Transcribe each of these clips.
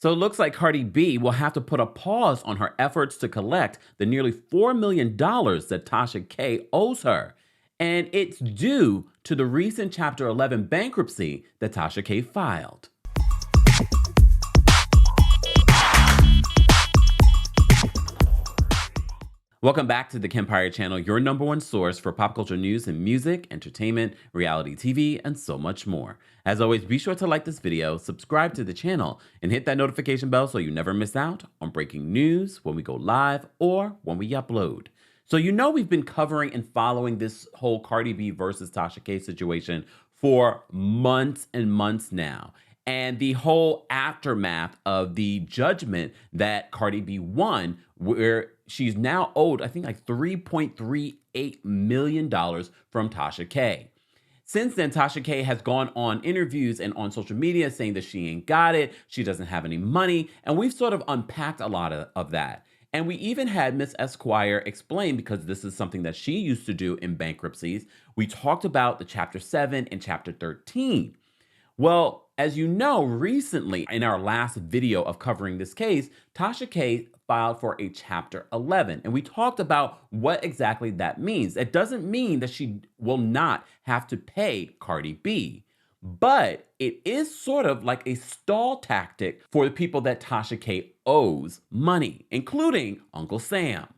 So it looks like Cardi B will have to put a pause on her efforts to collect the nearly $4 million that Tasha K owes her. And it's due to the recent Chapter 11 bankruptcy that Tasha K filed. Welcome back to the Kempire channel, your number one source for pop culture news and music, entertainment, reality TV, and so much more. As always, be sure to like this video, subscribe to the channel, and hit that notification bell so you never miss out on breaking news when we go live or when we upload. So you know we've been covering and following this whole Cardi B versus Tasha K situation for months and months now. And the whole aftermath of the judgment that Cardi B won, where she's now owed, I think, like $3.38 million from Tasha K. Since then, Tasha K has gone on interviews and on social media saying that she ain't got it, she doesn't have any money, and we've sort of unpacked a lot of that. And we even had Miss Esquire explain, because this is something that she used to do in bankruptcies. We talked about the Chapter 7 and Chapter 13. Well, as you know, recently in our last video of covering this case, Tasha K filed for a Chapter 11, and we talked about what exactly that means. It doesn't mean that she will not have to pay Cardi B, but it is sort of like a stall tactic for the people that Tasha K owes money, including Uncle Sam.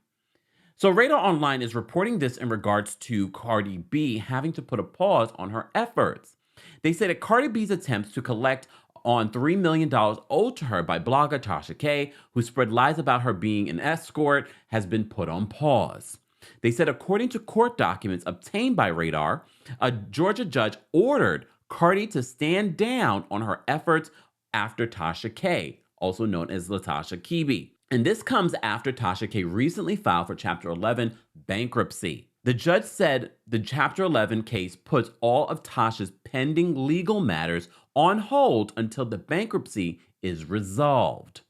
So Radar Online is reporting this in regards to Cardi B having to put a pause on her efforts. They say that Cardi B's attempts to collect on $3 million owed to her by blogger Tasha K, who spread lies about her being an escort, has been put on pause. They said, according to court documents obtained by Radar, a Georgia judge ordered Cardi to stand down on her efforts after Tasha K, also known as Latasha Kibi. And this comes after Tasha K recently filed for Chapter 11 bankruptcy. The judge said the Chapter 11 case puts all of Tasha's pending legal matters on hold until the bankruptcy is resolved.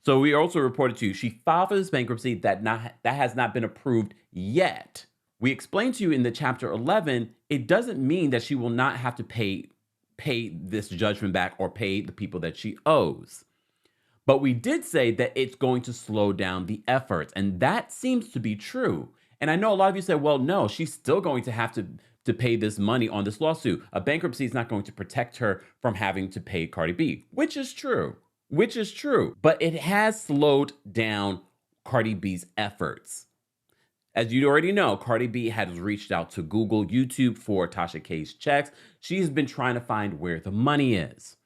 So we also reported to you, she filed for this bankruptcy that has not been approved yet. We explained to you in the Chapter 11, it doesn't mean that she will not have to pay this judgment back or pay the people that she owes. But we did say that it's going to slow down the efforts, and that seems to be true. And I know a lot of you said, well, no, she's still going to have to pay this money on this lawsuit. A bankruptcy is not going to protect her from having to pay Cardi B, which is true. But it has slowed down Cardi B's efforts. As you already know, Cardi B has reached out to Google, YouTube for Tasha K's checks. She's been trying to find where the money is.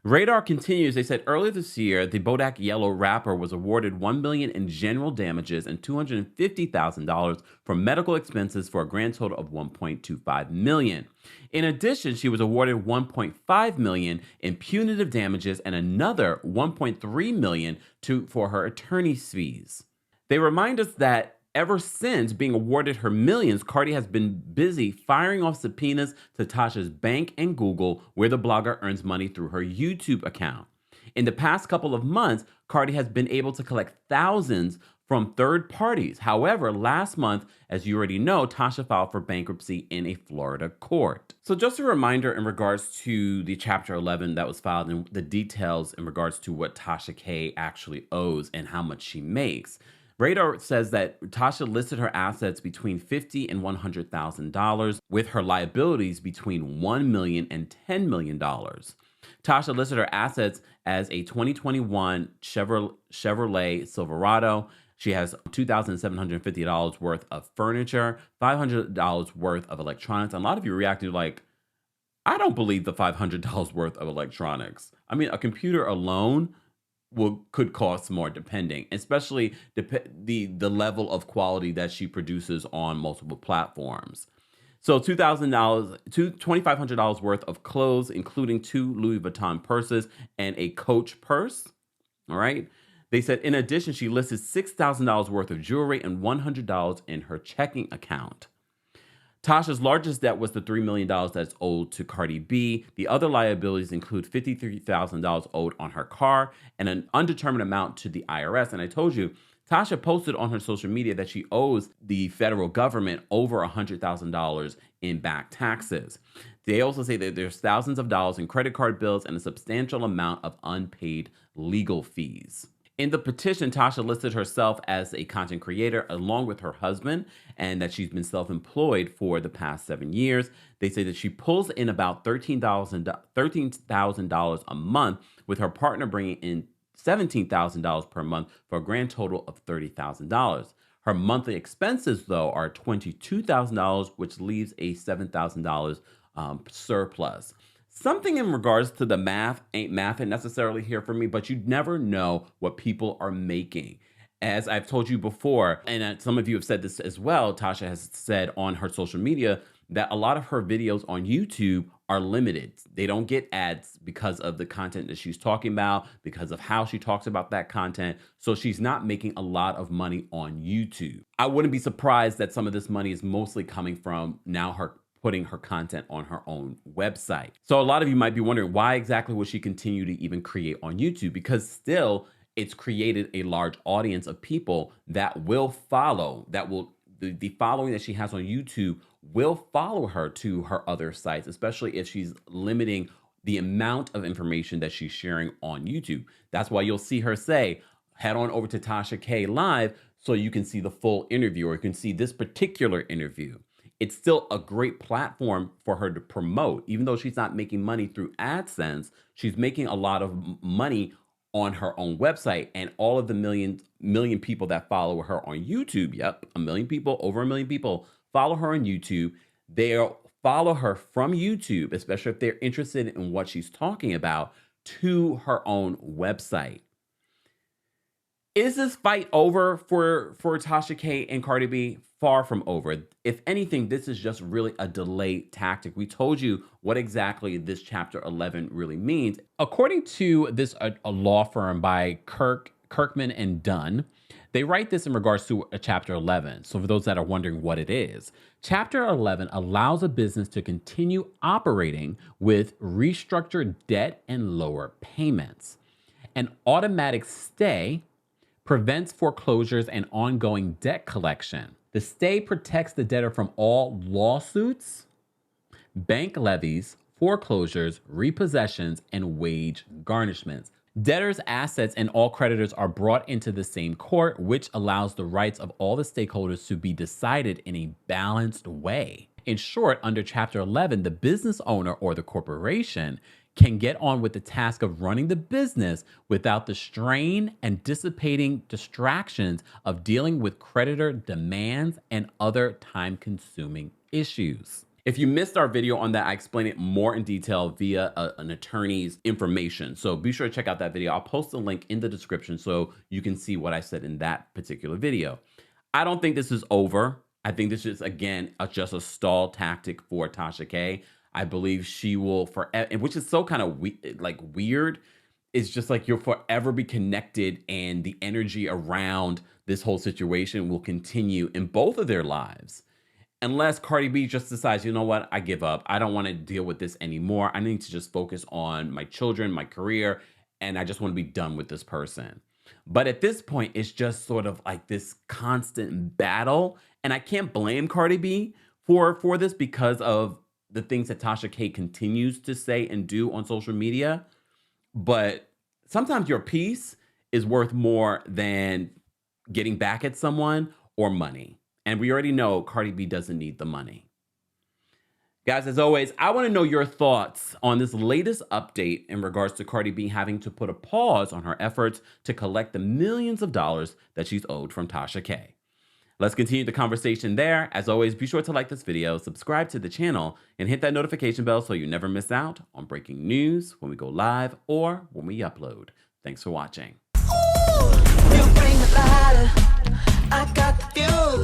Radar continues, they said earlier this year, the Bodak Yellow rapper was awarded $1 million in general damages and $250,000 for medical expenses for a grand total of $1.25 million. In addition, she was awarded $1.5 million in punitive damages and another $1.3 million for her attorney's fees. They remind us that ever since being awarded her millions, Cardi has been busy firing off subpoenas to Tasha's bank and Google, where the blogger earns money through her YouTube account. In the past couple of months, Cardi has been able to collect thousands from third parties. However, last month, as you already know, Tasha filed for bankruptcy in a Florida court. So just a reminder in regards to the Chapter 11 that was filed and the details in regards to what Tasha K actually owes and how much she makes. Radar says that Tasha listed her assets between $50,000 and $100,000, with her liabilities between $1 million and $10 million. Tasha listed her assets as a 2021 Chevrolet Silverado. She has $2,750 worth of furniture, $500 worth of electronics. And a lot of you reacted like, I don't believe the $500 worth of electronics. I mean, a computer alone could cost more, depending, especially the level of quality that she produces on multiple platforms. So $2,500 worth of clothes, including 2 Louis Vuitton purses and a Coach purse. All right. They said, in addition, she listed $6,000 worth of jewelry and $100 in her checking account. Tasha's largest debt was the $3 million that's owed to Cardi B. The other liabilities include $53,000 owed on her car and an undetermined amount to the IRS. And I told you, Tasha posted on her social media that she owes the federal government over $100,000 in back taxes. They also say that there's thousands of dollars in credit card bills and a substantial amount of unpaid legal fees. In the petition, Tasha listed herself as a content creator along with her husband, and that she's been self-employed for the past 7 years. They say that she pulls in about $13,000 a month, with her partner bringing in $17,000 per month, for a grand total of $30,000. Her monthly expenses, though, are $22,000, which leaves a $7,000 surplus. Something in regards to the math ain't mathing necessarily here for me, but you never know what people are making. As I've told you before, and some of you have said this as well, Tasha has said on her social media that a lot of her videos on YouTube are limited. They don't get ads because of the content that she's talking about, because of how she talks about that content. So she's not making a lot of money on YouTube. I wouldn't be surprised that some of this money is mostly coming from now her putting her content on her own website. So a lot of you might be wondering, why exactly would she continue to even create on YouTube? Because still, it's created a large audience of people that will follow, the following that she has on YouTube will follow her to her other sites, especially if she's limiting the amount of information that she's sharing on YouTube. That's why you'll see her say, head on over to Tasha K Live so you can see the full interview, or you can see this particular interview. It's still a great platform for her to promote. Even though she's not making money through AdSense, she's making a lot of money on her own website, and all of the million people that follow her on YouTube. Yep, over 1 million people follow her on YouTube. They'll follow her from YouTube, especially if they're interested in what she's talking about, to her own website. Is this fight over for Tasha K and Cardi B? Far from over. If anything, this is just really a delay tactic. We told you what exactly this Chapter 11 really means. According to this a law firm by Kirkman and Dunn, they write this in regards to a Chapter 11. So for those that are wondering what it is, Chapter 11 allows a business to continue operating with restructured debt and lower payments. An automatic stay prevents foreclosures and ongoing debt collection. The stay protects the debtor from all lawsuits, bank levies, foreclosures, repossessions, and wage garnishments. Debtors' assets and all creditors are brought into the same court, which allows the rights of all the stakeholders to be decided in a balanced way. In short, under Chapter 11, the business owner or the corporation can get on with the task of running the business without the strain and dissipating distractions of dealing with creditor demands and other time-consuming issues. If you missed our video on that, I explain it more in detail via an attorney's information. So be sure to check out that video. I'll post a link in the description so you can see what I said in that particular video. I don't think this is over. I think this is, again, just a stall tactic for Tasha K. I believe she will forever, which is so kind of weird. It's just like you'll forever be connected, and the energy around this whole situation will continue in both of their lives. Unless Cardi B just decides, you know what, I give up. I don't want to deal with this anymore. I need to just focus on my children, my career, and I just want to be done with this person. But at this point, it's just sort of like this constant battle. And I can't blame Cardi B for this because of the things that Tasha K continues to say and do on social media. But sometimes your peace is worth more than getting back at someone or money. And we already know Cardi B doesn't need the money. Guys, as always, I want to know your thoughts on this latest update in regards to Cardi B having to put a pause on her efforts to collect the millions of dollars that she's owed from Tasha K. Let's continue the conversation there. As always, be sure to like this video, subscribe to the channel, and hit that notification bell so you never miss out on breaking news when we go live or when we upload. Thanks for watching. Ooh, you bring the light, I got the view.